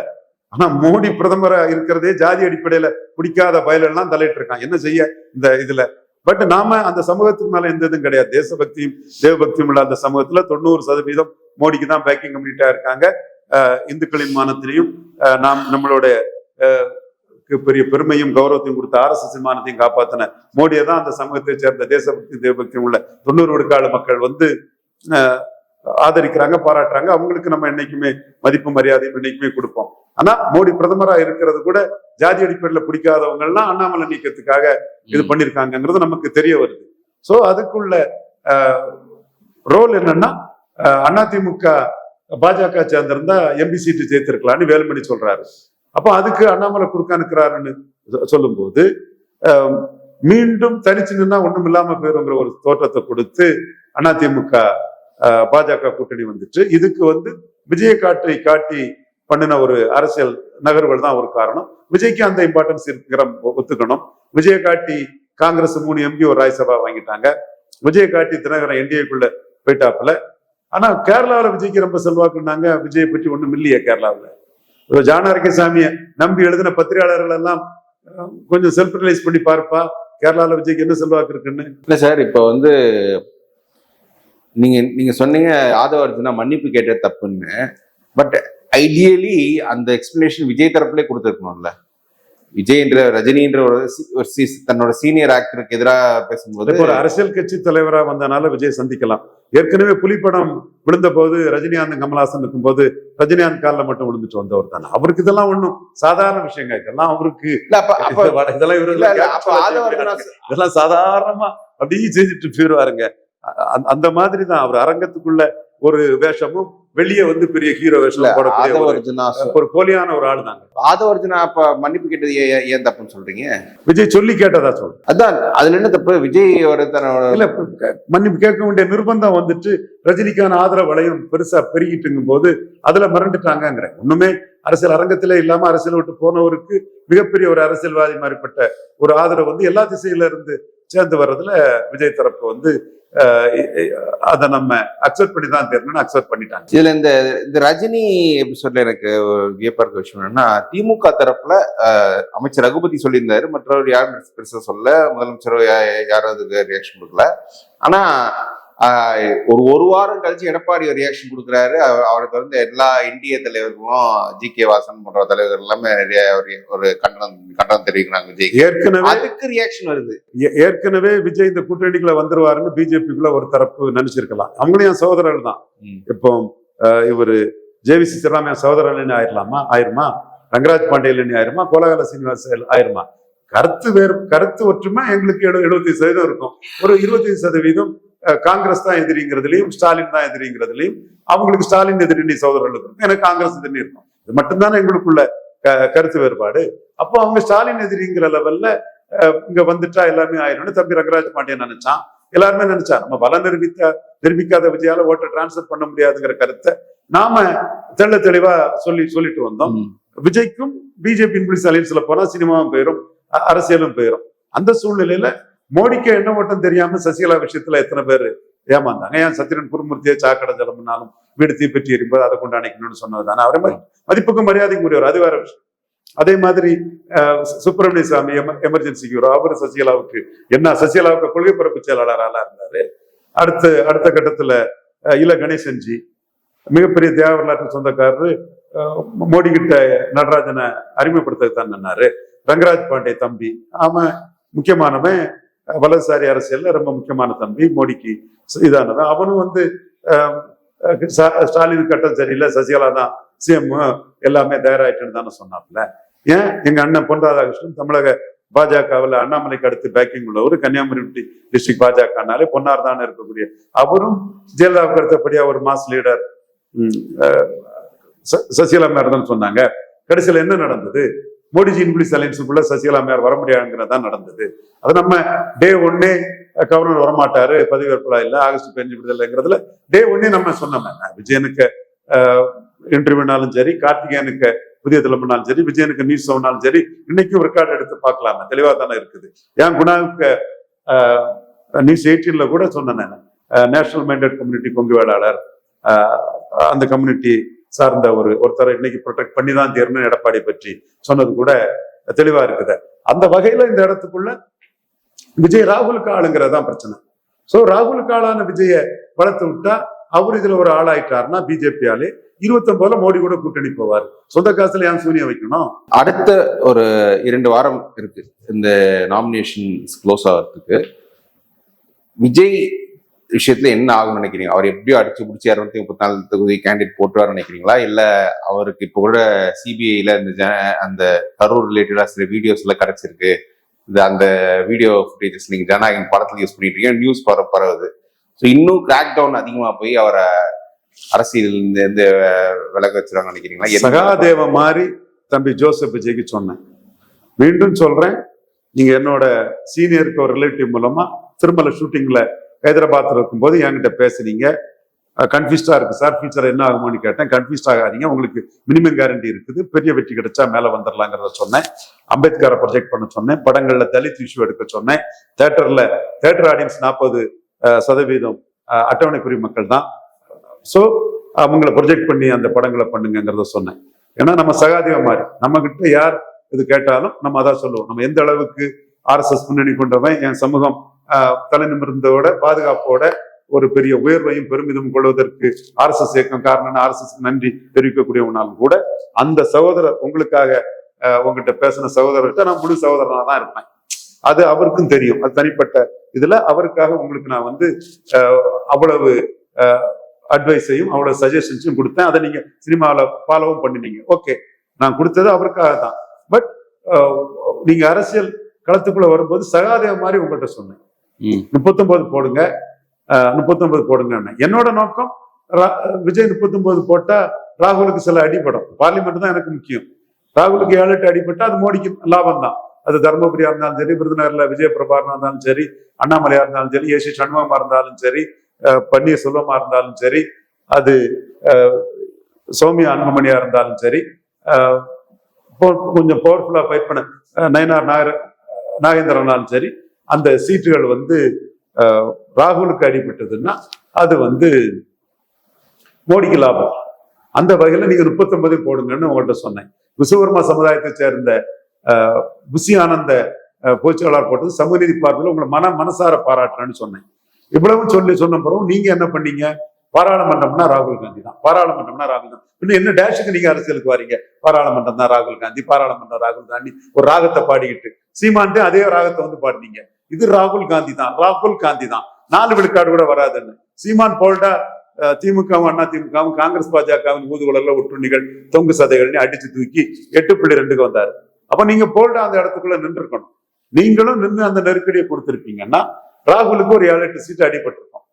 ஆனா மோடி பிரதமரா இருக்கிறதே ஜாதி அடிப்படையில பிடிக்காத பயலெல்லாம் தலையிட்டு இருக்கான். என்ன செய்ய இந்த இதுல? பட் நாம அந்த சமூகத்துக்கு மேல எந்த இதுவும் கிடையாது. தேசபக்தியும் தேவபக்தியும் உள்ள அந்த சமூகத்துல 90% மோடிக்கு தான் பேக்கிங் கம்ப்ளீட்டா இருக்காங்க. இந்துக்களின் மானத்திலையும் நம்மளுடைய பெரிய பெருமையும் கௌரவத்தையும் கொடுத்த RSS மானத்தையும் காப்பாத்தின மோடியை தான் அந்த சமூகத்தை சேர்ந்த தேசபக்தி தேவபக்தியும் உள்ள 90 விழுக்காடு மக்கள் வந்து ஆதரிக்கிறாங்க, பாராட்டுறாங்க. அவங்களுக்கு நம்ம என்னைக்குமே மதிப்பு மரியாதையும் என்னைக்குமே கொடுப்போம். ஆனா மோடி பிரதமரா இருக்கிறது கூட ஜாதி அடிப்படையில பிடிக்காதவங்க எல்லாம் அண்ணாமலை நீக்கத்துக்காக இது பண்ணிருக்காங்கிறது நமக்கு தெரிய வருது. சோ அதுக்குள்ள ரோல் என்னன்னா, அதிமுக பாஜக சேர்ந்திருந்தா எம்பி சீட்டு ஜெயித்திருக்கலாம்னு வேலுமணி சொல்றாரு. அப்போ அதுக்கு அண்ணாமலை குறுக்கானுக்கிறாருன்னு சொல்லும் போது மீண்டும் தனிச்சு நின்னா ஒண்ணும் இல்லாம போயிருங்கிற ஒரு தோற்றத்தை கொடுத்து அதிமுக பாஜக கூட்டணி வந்துட்டு, இதுக்கு வந்து விஜய காட்டி பண்ணின ஒரு அரசியல் நகர்வுகள் தான் ஒரு காரணம். விஜய்க்கு அந்த இம்பார்ட்டன்ஸ் இருக்கிற ஒத்துக்கணும். விஜய காட்டி காங்கிரஸ் 3 MP ஒரு ராஜ்யசபா வாங்கிட்டாங்க. விஜய காட்டி தினகரன் NDA-க்குள்ள போயிட்டாப்புல. ஆனா கேரளாவில் விஜய்க்கு ரொம்ப செல்வாக்குன்னாங்க. விஜயை பற்றி ஒண்ணும் இல்லையே கேரளாவில். ஜானாரகிசாமியை நம்பி எழுதின பத்திரிகையாளர்கள் எல்லாம் கொஞ்சம் செல்ஃப் ரிலைஸ் பண்ணி பார்ப்பா, கேரளாவில் விஜய்க்கு என்ன செல்வாக்கு இருக்குன்னு. இல்ல சார், இப்போ வந்து நீங்க சொன்னீங்க ஆதவ அர்ஜுனா மன்னிப்பு கேட்ட தப்புன்னு. பட் ஐடியலி அந்த எக்ஸ்பிளனேஷன் விஜய் தரப்புலே கொடுத்துருக்கணும்ல. விஜய்ன்ற ரஜினின்ற ஒரு தன்னோட சீனியர் ஆக்டருக்கு எதிராக பேசும்போது ஒரு அரசியல் கட்சி தலைவரா வந்தனால விஜய் சந்திக்கலாம். ஏற்கனவே புலிப்படம் விழுந்த போது ரஜினிகாந்த் கமல்ஹாசன் இருக்கும் போது ரஜினிகாந்த் காலில் மட்டும் விழுந்துட்டு வந்தவர் தானே. அவருக்கு இதெல்லாம் ஒண்ணும் சாதாரண விஷயங்க. இதெல்லாம் அவருக்கு இதெல்லாம் சாதாரணமா அப்படியே செஞ்சுட்டு போயிருவாருங்க. அந்த மாதிரி தான் அவர் அரங்கத்துக்குள்ள ஒரு வேஷமும் வெளியே வந்து பெரிய ஹீரோ வேஷம் போடக்கூடிய ஒரு போலியான ஒரு ஆள் தாங்க. ஆதவ அர்ஜுனா அப்ப மன்னிப்பு கேட்டது ஏன் தப்புன்னு சொல்றீங்க? விஜய் சொல்லி கேட்டதா சொல்றேன். அதான் அதுல என்ன தப்பு? விஜய் இல்ல மன்னிப்பு கேட்க வேண்டிய நிர்பந்தம் வந்துட்டு ரஜினிக்கான ஆதரவு வளையம் பெருசா பெருகிட்டுங்கும் போது அதுல மறந்துட்டாங்கிற. ஒண்ணுமே அரசியல் அரங்கத்திலே இல்லாம அரசியல் விட்டு போனவருக்கு மிகப்பெரிய ஒரு அரசியல்வாதி மாதிரிப்பட்ட ஒரு ஆதரவு வந்து எல்லா திசையில இருந்து சேர்ந்து வர்றதுல விஜய் தரப்பு வந்து அதை நம்ம அக்செப்ட் பண்ணி தான் தெரியணும்னு அக்செப்ட் பண்ணிட்டாங்க. இதுல இந்த ரஜினி எபிசோட்ல எனக்கு வியப்பா இருக்க விஷயம் என்னன்னா, திமுக தரப்புல அமைச்சர் ரகுபதி சொல்லியிருந்தாரு, மற்றவர் யாரும் பெருசா சொல்ல, முதலமைச்சர் யாரும் அதுக்கு ரியாக்ஷன் கொடுக்கல. ஆனா ஒரு வாரம் கழிச்சு எடப்பாடி ஒரு ரியாக்ஷன் கொடுக்குறாரு. அவருக்கு வந்து எல்லா இந்திய தலைவர்களும் GK வாசன் போன்ற தலைவர்கள் எல்லாமே நிறைய ஒரு கண்டனம் தெரிவிக்கிறாங்க விஜய். ஏற்கனவே அதுக்கு ரியாக்ஷன் வருது. ஏற்கனவே விஜய் இந்த கூட்டணிக்குள்ள வந்துருவாருன்னு பிஜேபிக்குள்ள ஒரு தரப்பு நினைச்சிருக்கலாம். அவங்களும் என் சகோதரர்கள் தான். இப்போ இவரு JVC சிவராமையா சகோதரன் ஆயிருமா, ரங்கராஜ் பாண்டியன் ஆயிருமா, கோலகால சீனிவாஸ் ஆயிருமா? கருத்து ஒற்றுமை எங்களுக்கு 75% இருக்கும். ஒரு 25% காங்கிரஸ் தான் எதிரிங்கிறதுலையும் ஸ்டாலின் தான் எதிரிங்கிறதுலையும், அவங்களுக்கு ஸ்டாலின் எதிரி சகோதரர்களுக்கு இருக்கும், எனக்கு காங்கிரஸ் எதிரி இருக்கும். இது மட்டும்தானே எங்களுக்குள்ள கருத்து வேறுபாடு. அப்போ அவங்க ஸ்டாலின் எதிரிங்கிற லெவல்ல இங்க வந்துட்டா எல்லாமே ஆயிரும் தம்பி ரங்கராஜ் பாண்டியன் நினைச்சான். எல்லாருமே நினைச்சா நம்ம பல நிரூபிக்காத விஜயால ஓட்டை டிரான்ஸ்பர் பண்ண முடியாதுங்கிற கருத்தை நாம தெளிவா சொல்லிட்டு வந்தோம். விஜய்க்கும் பிஜேபி இன்ஃப்ளூயன்ஸ் அலையன்ஸ்ல போனா சினிமாவும் போயிடும், அரசியலும் போயிடும். அந்த சூழ்நிலையில மோடிக்கு என்ன ஓட்டம் தெரியாம சசிகலா விஷயத்துல எத்தனை பேர் ஏமாந்தாங்க. ஏன் சத்திரன் குருமூர்த்தியை சாக்கடை ஜலம்னாலும் வீடு தீப்பற்றி எரியும்போது அதை கொண்டு அணைக்கணும்னு சொன்னதுதானே. அவரை மதிப்புக்கும் மரியாதைக்கும் உரியவர், அது வேற விஷயம். அதே மாதிரி சுப்பிரமணிய சாமி எமர்ஜென்சிக்கு வரும். அவரு சசிகலாவுக்கு கொள்கை பரப்பு செயலாளராக இருந்தாரு. அடுத்த கட்டத்துல கணேசன்ஜி மிகப்பெரிய தேவ வரலாற்று சொந்தக்காரரு, மோடி கிட்ட நடராஜனை அறிமுகப்படுத்தத்தான் நின்னாரு. ரங்கராஜ் பாண்டே தம்பி, அவன் முக்கியமானவன், வலதுசாரி அரசியல்ல ரொம்ப முக்கியமான தம்பி, மோடிக்கு இதானவன். அவனும் வந்து ஸ்டாலின் கட்டம் சரியில்லை, சசிகலா தான் CM, எல்லாமே தயாராயிட்டுன்னு தானே சொன்னாப்ல. ஏன் எங்க அண்ணன் பொன் ராதாகிருஷ்ணன் தமிழக பாஜகவில் அண்ணாமலைக்கு அடுத்து பேக்கிங் உள்ளவர், கன்னியாகுமரி டிஸ்ட்ரிக்ட் பாஜகனாலே பொன்னார் தானே இருக்கக்கூடிய அவரும் ஜெயலலிதாவுக்கு அடுத்தபடியா ஒரு மாஸ் லீடர் சசிகலா மேடம் சொன்னாங்க. கடைசியில என்ன நடந்தது? மோடிஜி இன்பிளிஸ் அலைன்ஸுக்குள்ள சசிகலா அம்மையார் வர முடியாதுங்கிறதான் நடந்தது. அது நம்ம டே ஒன்னே கவர்னர் வரமாட்டாரு, பதவியேற்புலா இல்ல, ஆகஸ்ட் 15 விடுதலைங்கிறதுல டே ஒன்னே நம்ம சொன்னோம். விஜயனுக்கு இன்டர்வியூனாலும் சரி, கார்த்திகேயனுக்கு புதிய தலைமுறைனாலும் சரி, விஜயனுக்கு நியூஸ் சொன்னாலும் சரி, இன்னைக்கும் ரெக்கார்டு எடுத்து பார்க்கலாமே, தெளிவா தானே இருக்குது. ஏன் குணாவுக்கு நியூஸ் 18ல கூட சொன்னேன், national minded community Kongu Vellalar, அந்த கம்யூனிட்டி சார்ந்த ஒருத்தரை இன்னைக்கு ப்ரொடெக்ட் பண்ணி தான் தீரணும் எடப்பாடி பற்றி சொன்னது கூட தெளிவா இருக்குது. அந்த வகையில இந்த இடத்துக்குள்ள விஜய் ராகுலுக்கு ஆளுங்கிறதான் பிரச்சனை. சோ ராகுலுக்கு ஆளான விஜய வளர்த்து விட்டா அவர் இதுல ஒரு ஆளாயிட்டாருன்னா பிஜேபியாலே 29 மோடி கூட கூட்டணி போவார். சொந்த காசுல ஏன் சூனியம் வைக்கணும்? அடுத்த ஒரு 2 வாரம் இருக்கு இந்த நாமினேஷன் க்ளோஸ் ஆகிறதுக்கு. விஜய் விஷயத்துல என்ன ஆகும்னு நினைக்கிறீங்க? அவர் எப்படியோ அடிச்சு பிடிச்சி 234 தொகுதி கேண்டிடேட் போட்டுவார் நினைக்கிறீங்களா? இல்ல அவருக்கு இப்ப கூட சிபிஐல அந்த கரூர் ரிலேட்டடா சில வீடியோஸ் எல்லாம் கிடைச்சிருக்கு, அந்த வீடியோ ஃபுட்டேஜஸ் நீங்க ஜனநாயகன் படத்துல யூஸ் பண்ணிட்டு இருக்கீங்க, நியூஸ் பரவுது. ஸோ இன்னும் கிராக் டவுன் அதிகமா போய் அவரை அரசியல் எந்த விலக வச்சிருவாங்க நினைக்கிறீங்களா? சகாதேவ மாதிரி தம்பி ஜோசப் விஜய்க்கு சொன்னேன், மீண்டும் சொல்றேன், நீங்க என்னோட சீனியருக்கு ஒரு ரிலேட்டிவ் மூலமா திருமலை ஷூட்டிங்ல ஹைதராபாத்ல இருக்கும்போது என்கிட்ட பேசுனீங்க, கன்ஃபியூஸ்டா இருக்கு சார், ஃபியூச்சர் என்ன ஆகுமோன்னு கேட்டேன். கன்ஃபியூஸ்ட் ஆகாதீங்க, உங்களுக்கு மினிமம் கேரண்டி இருக்குது, பெரிய வெற்றி கிடைச்சா மேல வந்துடலாங்கிறத சொன்னேன். அம்பேத்கரை ப்ரொஜெக்ட் பண்ண சொன்னேன், படங்கள்ல தலித் இஷ்யூ எடுக்க சொன்னேன், தியேட்டர் ஆடியன்ஸ் 40% அட்டவணை குறி மக்கள் தான், ஸோ அவங்கள ப்ரொஜெக்ட் பண்ணி அந்த படங்களை பண்ணுங்கிறத சொன்னேன். ஏன்னா நம்ம சகாதேவ மாதிரி நம்ம கிட்ட யார் இது கேட்டாலும் நம்ம அதான் சொல்லுவோம். நம்ம எந்த அளவுக்கு ஆர்எஸ்எஸ் முன்னணி கொண்டவன், என் சமூகம் தலை நிமிர்ந்தோட பாதுகாப்போட ஒரு பெரிய உயர்வையும் பெருமிதம் கொள்வதற்கு ஆர்எஸ்எஸ் இயக்கம் காரணம், ஆர்எஸ்எஸ் நன்றி தெரிவிக்கக்கூடியவனாலும் கூட அந்த சகோதரர் உங்களுக்காக உங்ககிட்ட பேசின சகோதரர்கிட்ட நான் முழு சகோதரனா தான் இருப்பேன். அது அவருக்கும் தெரியும். அது தனிப்பட்ட இதுல அவருக்காக உங்களுக்கு நான் அவ்வளவு அட்வைஸையும் அவ்வளவு சஜஷன்ஸையும் கொடுத்தேன். அதை நீங்க சினிமாவில் ஃபாலோவும் பண்ணினீங்க. ஓகே, நான் கொடுத்தது அவருக்காக தான். பட் நீங்க அரசியல் களத்துக்குள்ள வரும்போது சகாதேவ மாதிரி உங்கள்கிட்ட சொன்னேன், 39 போடுங்க, 39 போடுங்க. என்னோட நோக்கம் விஜய் 39 போட்டா ராகுலுக்கு சில அடிபடும். பார்லிமெண்ட் தான் எனக்கு முக்கியம். ராகுலுக்கு 7-8 அடிபட்டா அது மோடிக்கு லாபம் தான். அது தர்மபுரியா இருந்தாலும் சரி, விருதுநகர்ல விஜய பிரபாகரனா இருந்தாலும் சரி, அண்ணாமலையா இருந்தாலும் சரி, ஏசி சண்முகமா இருந்தாலும் சரி, பன்னீர்செல்வமா இருந்தாலும் சரி, அது சௌமியா அன்புமணியா இருந்தாலும் சரி, கொஞ்சம் பவர்ஃபுல்லா ஃபைட் பண்ண நயனார் நாகேந்திரனாலும் சரி, அந்த சீட்டுகள் ராகுலுக்கு அடிபட்டதுன்னா அது மோடிக்கு லாபம். அந்த வகையில நீங்க 39 போடுங்கன்னு உங்கள்கிட்ட சொன்னேன். விஸ்வகர்மா சமுதாயத்தை சேர்ந்த புசி ஆனந்த பொதுச்செயலாளர் போட்டது சமூக நீதி பார்வையில் உங்களை மனசார பாராட்டுறேன்னு சொன்னேன். இவ்வளவு சொன்ன பிறகு நீங்க என்ன பண்ணீங்க? பாராளுமன்றம்னா ராகுல் காந்தி தான், பாராளுமன்றம்னா ராகுல் காந்தி. இன்னும் என்ன டேஷுக்கு நீங்க அரசியலுக்கு வரீங்க? பாராளுமன்றம் தான் ராகுல் காந்தி, பாராளுமன்றம் ராகுல் காந்தி ஒரு ராகத்தை பாடிக்கிட்டு, சீமான்ட்டு அதே ராகத்தை பாடினீங்க. இது ராகுல் காந்தி தான், ராகுல் காந்தி தான். 4 விழுக்காடு கூட வராதுன்னு சீமான் போல்டா திமுகவும் அண்ணா திமுகவும் காங்கிரஸ் பாஜகவின் ஊதுகுழல்ல ஒட்டுண்ணிகள் தொங்கு சதைகள்னு அடிச்சு தூக்கி 8.2க்கு வந்தாரு. அப்ப நீங்க போல்டா அந்த இடத்துக்குள்ள நின்று இருக்கணும். நீங்களும் நின்று அந்த நெருக்கடியை கொடுத்திருப்பீங்கன்னா ராகுலுக்கு ஒரு 7-8 சீட்டு அடிபட்டிருக்கும்.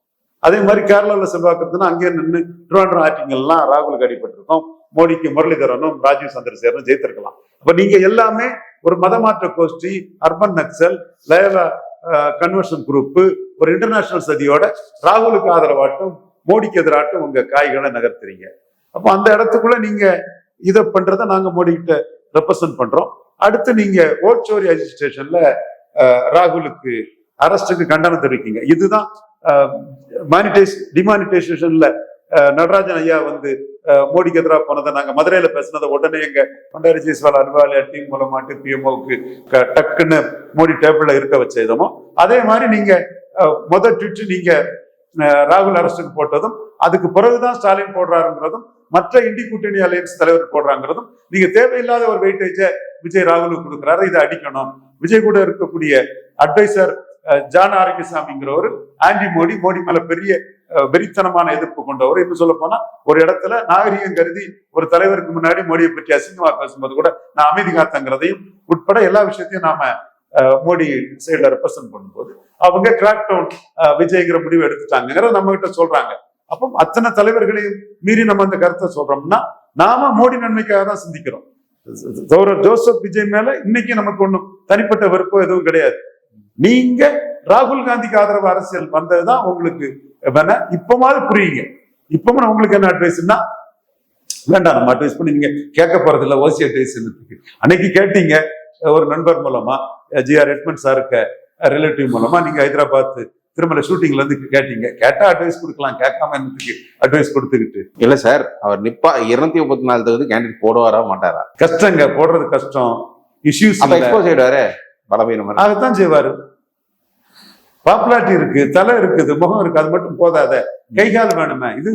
அதே மாதிரி கேரளாவில் செல்வாக்குறதுன்னா அங்கே நின்று திருவாண்டம் ஆற்றிங்கெல்லாம் ராகுலுக்கு அடிபட்டிருக்கும். மோடிக்கு முரளிதரனும் ராஜீவ் சந்திரசேகரனும் ஜெயித்திருக்கலாம். அப்ப நீங்க எல்லாமே ஒரு மதமாற்ற கோஷ்டி, urban Naxal, Loyola conversion group, ஒரு இன்டர்நேஷனல் சதியோட ராகுலுக்கு ஆதரவாட்டும் மோடிக்கு எதிராட்டும் உங்க காய்களை நகர்த்துறீங்க. அப்போ அந்த இடத்துக்குள்ள நீங்க இதை பண்றதை நாங்க மோடி கிட்ட ரெப்ரசன்ட் பண்றோம். அடுத்து நீங்க ஓட்சோரி அஜிஸ்டேஷன்ல ராகுலுக்கு அரஸ்டுக்கு கண்டனம் தெரிவிக்கீங்க. இதுதான் டிமானிட்டைசேஷன்ல நடராஜன் ஐயா மோடிக்கு எதிராக போனதை நாங்க மதுரையில பேசினதை உடனே எங்க பண்டாரி ஜெய்ஸ்வால் அலுவலியா டீம் மூலமாட்டு பிஎம்ஓக்கு டக்குன்னு மோடி டேபிள்ல இருக்க வச்சதுமோ அதே மாதிரி நீங்க முதல் ட்விட் நீங்க ராகுல் அரசுக்கு போட்டதும் அதுக்கு பிறகுதான் ஸ்டாலின் போடுறாருங்கிறதும் மற்ற இண்டி கூட்டணி அலையன்ஸ் தலைவர் போடுறாங்கிறதும் நீங்க தேவையில்லாத ஒரு வெயிட்டேஜை விஜய் ராகுலுக்கு கொடுக்குறாரு. இதை அடிக்கணும். விஜய் கூட இருக்கக்கூடிய அட்வைசர் ஜான் ஆரோக்கியசாமிங்கிறவர் ஆன்டி மோடி மேல பெரிய வெறித்தனமான எதிர்ப்பு கொண்டவர். இன்னும் சொல்ல போனா ஒரு இடத்துல நாகரிகம் கருதி ஒரு தலைவருக்கு முன்னாடி மோடியை பற்றி அசிங்கமா பேசும்போது கூட நான் அமைதி காத்தங்கிறதையும் உட்பட எல்லா விஷயத்தையும் நாம மோடி சைட்ல ரெப்ரசன்ட் பண்ணும்போது அவங்க கிராக் டவுன் விஜய்ங்கிற முடிவு எடுத்துட்டாங்கிறத நம்ம கிட்ட சொல்றாங்க. அப்போ அத்தனை தலைவர்களையும் மீறி நம்ம அந்த கருத்தை சொல்றோம்னா நாம மோடி நன்மைக்காக தான் சிந்திக்கிறோம். சௌரவ் ஜோசப் விஜய் மேல இன்னைக்கு நமக்கு ஒண்ணும் தனிப்பட்ட வெறுப்போ எதுவும் கிடையாது. நீங்க ராகுல் காந்திக்கு ஆதரவு அரசியல் வந்ததுதான் உங்களுக்கு வேணா இப்பமாவது புரியுங்க. இப்பவும் உங்களுக்கு என்ன அட்வைஸ்னா, வேண்டாம் நம்ம அட்வைஸ் பண்ணி நீங்க கேட்க போறது இல்ல, ஓசி அட்வைஸ். அன்னைக்கு கேட்டீங்க ஒரு நண்பர் மூலமா, ஜிஆர் எட்மண்ட் சாருக்கு ரிலேட்டிவ் மூலமா, நீங்க ஹைதராபாத் திருமலை ஷூட்டிங்ல இருந்து கேட்டீங்க. கேட்டா அட்வைஸ் கொடுக்கலாம், கேட்காம என்னத்துக்கு அட்வைஸ் கொடுத்துக்கிட்டு. இல்ல சார், அவர் நிப்பா 234 தொகுதி கேண்டிடேட் போடுவாரா மாட்டாரா? கஷ்டங்க, போடுறது கஷ்டம். இஷ்யூஸ் எக்ஸ்போஸ் ஆயிடுவாரு, பலவீனம் அதைத்தான் செய்வாரு. பாப்புலாரிட்டி இருக்கு, தலை இருக்குது, முகம் இருக்கு, அது மட்டும் போதாத, கைகால் வேணுமே. இது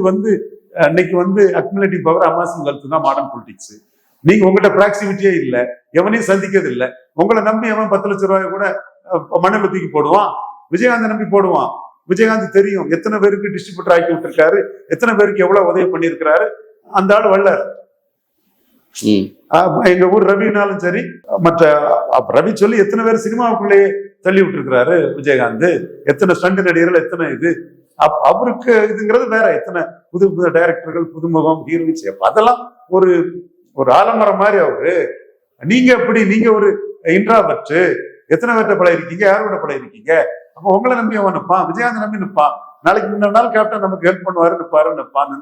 இன்னைக்கு அக்முலேட்டிவ் பவர், அமாசிங் வெல்த் தான் மாடர்ன் பொலிட்டிக்ஸ். நீங்க உங்கள்கிட்ட ப்ராக்சிமிட்டியே இல்லை, எவனையும் சந்திக்கிறது இல்லை. உங்களை நம்பி எவன் 10 லட்சம் ரூபாய் கூட மண்ணில் தூக்கி போடுவான். விஜயகாந்த் நம்பி போடுவான். விஜயகாந்த் தெரியும் எத்தனை பேருக்கு டிஸ்ட்ரிபியூட்டர் ஆக்கி விட்டுருக்காரு, எத்தனை பேருக்கு எவ்வளவு உதவி பண்ணியிருக்கிறாரு. அந்த ஆள் வள்ளர். எங்க ஊர் ரவினாலும் சரி, மற்ற ரவி சொல்லி எத்தனை பேர் சினிமாவுக்குள்ளேயே தள்ளி விட்டுருக்கிறாரு விஜயகாந்த். எத்தனை ஸ்டண்ட் நடிகர்கள், எத்தனை இது அவருக்கு இதுங்கிறது வேற. எத்தனை புது புது டைரக்டர்கள், புதுமுகம், ஹீரோயின்ஸ், அதெல்லாம் ஒரு ஒரு ஆலமரம் மாதிரி அவரு. நீங்க எப்படி, நீங்க ஒரு இன்ட்ராவர்ட், எத்தனை பேர்ட்ட பழகிருக்கீங்க, யாரோட பழகிருக்கீங்க? அப்ப உங்களை நம்பி அவன் நிற்பான், விஜயகாந்த் நம்பி நிற்பான். நாளைக்கு முன்ன நாள் கேப்டன் நமக்கு ஹெல்ப் பண்ணுவாரு, நிற்பான்.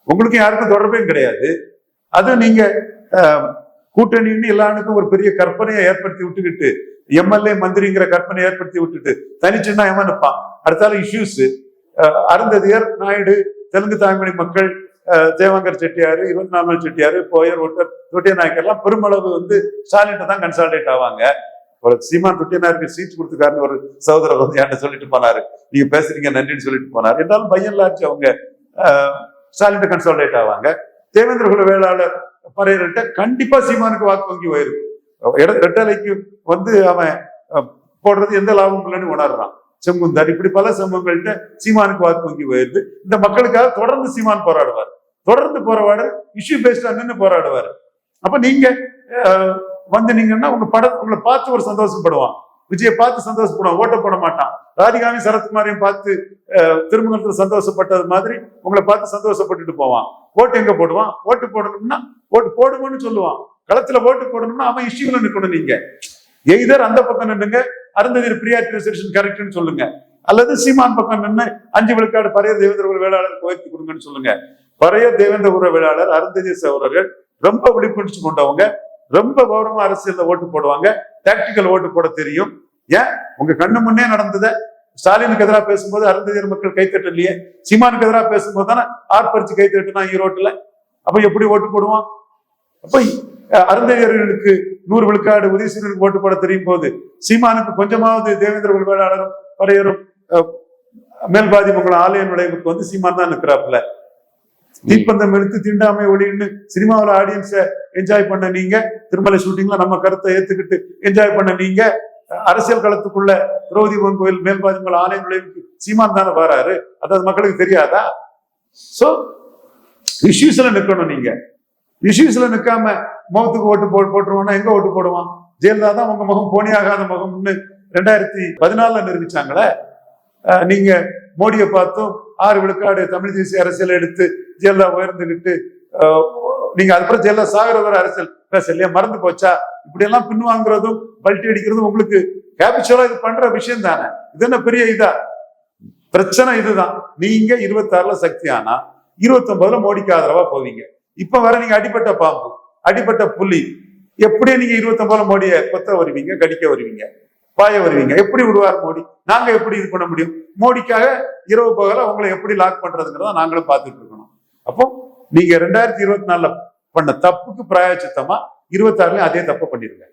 உங்களுக்கும் யாருக்கும் தொடர்பே கிடையாது. அது நீங்க கூட்டணின்னு எல்லாருக்கும் ஒரு பெரிய கற்பனையை ஏற்படுத்தி விட்டுக்கிட்டு, எம்எல்ஏ மந்திரிங்கிற கற்பனையை ஏற்படுத்தி விட்டுட்டு தனிச்சுன்னா எவன் நிற்பான்? அடுத்தாலும் இஷ்யூஸ். அருந்ததியர், நாயுடு, தெலுங்கு தாய்மொழி மக்கள், தேவங்கர் செட்டியாரு, 24 செட்டியாரு, போயர், ஒட்டர், தொட்டிய நாயக்கர்லாம் பெருமளவு ஸ்டாலின் தான் கன்சால்டேட் ஆவாங்க. ஒரு சீமான் தொட்டியனாருக்கு சீட் கொடுத்துக்காருன்னு ஒரு சகோதரர் என்கிட்ட சொல்லிட்டு போனாரு. நீங்க பேசுறீங்க நன்றின்னு சொல்லிட்டு போனாரு. என்றாலும் பையன்லாச்சு அவங்க ஸ்டாலின் கன்சால்டேட் ஆவாங்க. தேவேந்திர குல வேளாளர் பறையர்கிட்ட கண்டிப்பா சீமானுக்கு வாக்கு வங்கி போயிருக்கு. ரெட்டலைக்கு அவன் போடுறது எந்த லாபம் இல்லைன்னு உணர்றான். செங்குந்தார், இப்படி பல சம்பவங்கள்ட்ட சீமானுக்கு வாக்கு வங்கி போயிருது. இந்த மக்களுக்காக தொடர்ந்து சீமான் போராடுவார். தொடர்ந்து போராடு, இஷ்யூ பேஸ்டா நின்று போராடுவார். அப்ப நீங்க வந்தீங்கன்னா உங்களை பார்த்து ஒரு சந்தோஷப்படுவான். விஜயை பார்த்து சந்தோஷப்படுவான், ஓட்ட போட மாட்டான். ராதிகாமி சரத்குமாரையும் பார்த்து திருமணத்துல சந்தோஷப்பட்டது மாதிரி உங்களை பார்த்து சந்தோஷப்பட்டுட்டு போவான். ஓட்டு எங்க போடுவான்? ஓட்டு போடணும்னா ஓட்டு போடுவோம்னு சொல்லுவான். களத்துல ஓட்டு போடணும்னா அவன் இஷ்யூல நிக்கணும். நீங்க எய்தர் அந்த பக்கம் நின்னுங்க, அருந்ததியர் பிரியாரிட்டிசேஷன் கரெக்ட்னு சொல்லுங்க, அல்லது சீமான் பக்கம் நின்று 5 விழுக்காடு பழைய தேவேந்திர குல வேளாளர் உயர்த்தி கொடுங்கன்னு சொல்லுங்க. பழைய தேவேந்திர குல வேளாளர், அருந்ததியர் சகோதரர்கள் ரொம்ப விழிப்புணர்ச்சி கொண்டவங்க, ரொம்ப கௌரவமா அரசியல்ல ஓட்டு போடுவாங்க, டாக்டிக்கல் ஓட்டு போட தெரியும். ஏன் உங்க கண்ணு முன்னே நடந்தத ஸ்டாலினுக்கு எதிராக பேசும்போது அருந்ததியர் மக்கள் கைத்தட்டு இல்லையே? சீமானுக்கு எதிராக பேசும்போது தானே ஆர்ப்பரிச்சு கைத்தட்டுனா ஈரோட்டுல. அப்ப எப்படி ஓட்டு போடுவான்? அப்ப அருந்ததியர்களுக்கு 100 விழுக்காடு உதயசூரியனுக்கு ஓட்டு போட தெரியும் போது, சீமானுக்கு கொஞ்சமாவது தேவேந்திர குல வேளாளரும் பறையரும் மேல்பாதி மங்கலம் ஆலய நுழைவுக்கு சீமான் தான் நிற்கிறாப்புல. தீப்பந்தம் எடுத்து தீண்டாமை ஒளின்னு சினிமாவில் ஆடியன்ஸை என்ஜாய் பண்ண நீங்க, திருமலை ஷூட்டிங்ல நம்ம கருத்தை ஏத்துக்கிட்டு என்ஜாய் பண்ண நீங்க, அரசியல் களத்துக்குள்ள திரௌபதி கோயில் மேல்பாதி ஆலய நுழைவுக்கு சீமான் தானே வராரு. அதாவது மக்களுக்கு தெரியாதா? சோ இஷ்யூஸ்ல நிக்கணும். நீங்க இஷ்யூஸ்ல நிக்காம முகத்துக்கு ஓட்டு போட்டுருவோம்னா எங்க ஓட்டு போடுவான்? ஜெயலலிதா தான் உங்க முகம் போனியாகாத முகம்னு 2014 நிரூபிச்சாங்களே. நீங்க மோடியை பார்த்தும் 6 விழுக்காடு தமிழ் தேசிய அரசியல் எடுத்து ஜெயலலிதா உயர்ந்துகிட்டு, நீங்க அதுக்கப்புறம் ஜெயலலிதா சாகர வர அரசியல் பேசலையா? மறந்து போச்சா? இப்படி எல்லாம் பின்வாங்குறதும் பல்ட்டி அடிக்கிறதும் உங்களுக்கு கேபிச்சுவலா இது பண்ற விஷயம் தானே. இது என்ன பெரிய இதா? பிரச்சனை இதுதான். நீங்க 26ல சக்தி ஆனா 29ல மோடிக்கு ஆதரவா போவீங்க. இப்ப வர நீங்க அடிப்பட்ட பாம்பு, அடிப்பட்ட புலி. எப்படியும் நீங்க 29ல மோடியை கொத்த வருவீங்க, கடிக்க வருவீங்க, பாய வருவீங்க. எப்படி விடுவார் மோடி? நாங்க எப்படி இது பண்ண முடியும்? மோடிக்காக இரவு பகல உங்களை எப்படி லாக் பண்றதுங்கிறத நாங்களும் பார்த்துட்டு இருக்கணும். அப்போ நீங்க 2024ல பண்ண தப்புக்கு பிராயச்சித்தமா 26லயும் அதே தப்பு பண்ணிருங்க.